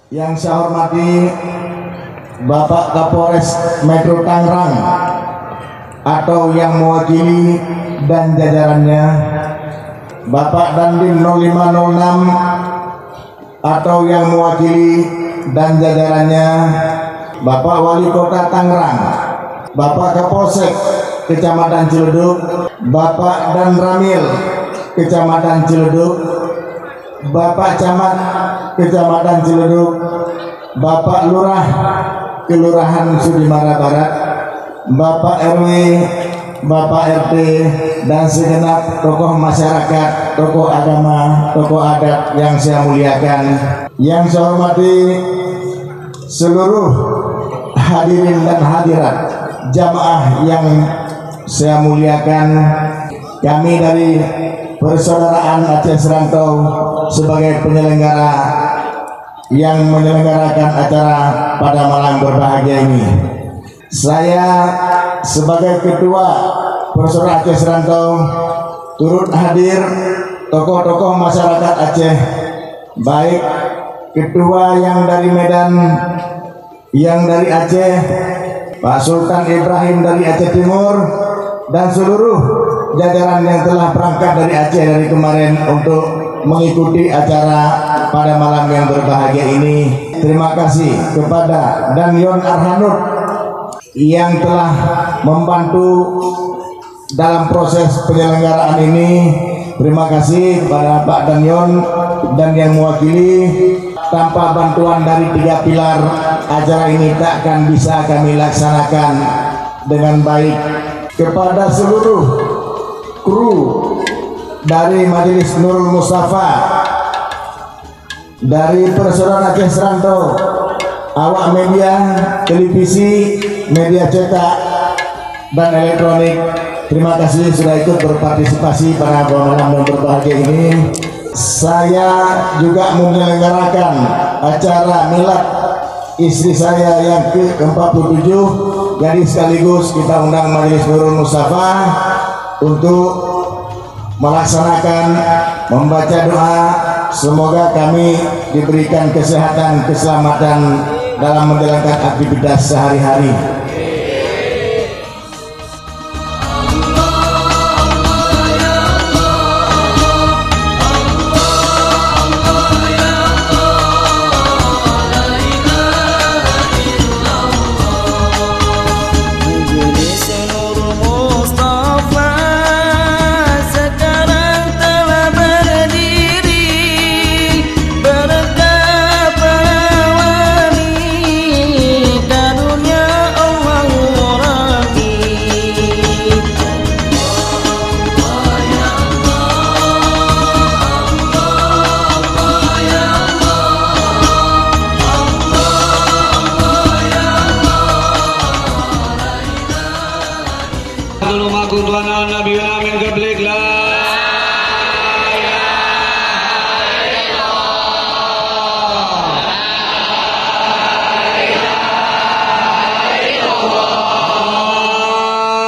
Yang saya hormati Bapak Kapolres Metro Tangerang atau yang mewakili dan jajarannya, Bapak Dandim 0506 atau yang mewakili dan jajarannya, Bapak Wali Kota Tangerang, Bapak Kapolsek Kecamatan Ciledug, Bapak Dan Ramil Kecamatan Ciledug, Bapak Camat Kecamatan Ciledug, Bapak Lurah Kelurahan Sudimara Barat, Bapak RW, Bapak RT, dan segenap tokoh masyarakat, tokoh agama, tokoh adat yang saya muliakan. Yang saya hormati seluruh hadirin dan hadirat jamaah yang saya muliakan. Kami dari Persaudaraan Aceh Serantau sebagai penyelenggara yang menyelenggarakan acara pada malam berbahagia ini. Saya sebagai Ketua Persaudaraan Aceh Serantau turut hadir tokoh-tokoh masyarakat Aceh, baik ketua yang dari Medan, yang dari Aceh, Pak Sultan Ibrahim dari Aceh Timur, dan seluruh jajaran yang telah berangkat dari Aceh dari kemarin untuk mengikuti acara pada malam yang berbahagia ini. Terima kasih kepada Danyon Arhanud yang telah membantu dalam proses penyelenggaraan ini. Terima kasih kepada Pak Danyon dan yang mewakili. Tanpa bantuan dari 3 pilar, acara ini tak akan bisa kami laksanakan dengan baik. Kepada seluruh kru dari Majelis Nurul Mustafa, dari Persaudaraan Aceh Serantau, awak media, televisi, media cetak dan elektronik, terima kasih sudah ikut berpartisipasi pada malam yang berbahagia ini. Saya juga menyelenggarakan acara milad istri saya yang ke-47, jadi sekaligus kita undang Majelis Nurul Mustafa untuk melaksanakan membaca doa. Semoga kami diberikan kesehatan, keselamatan dalam menjalankan aktivitas sehari-hari.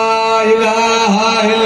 La ilaha illallah.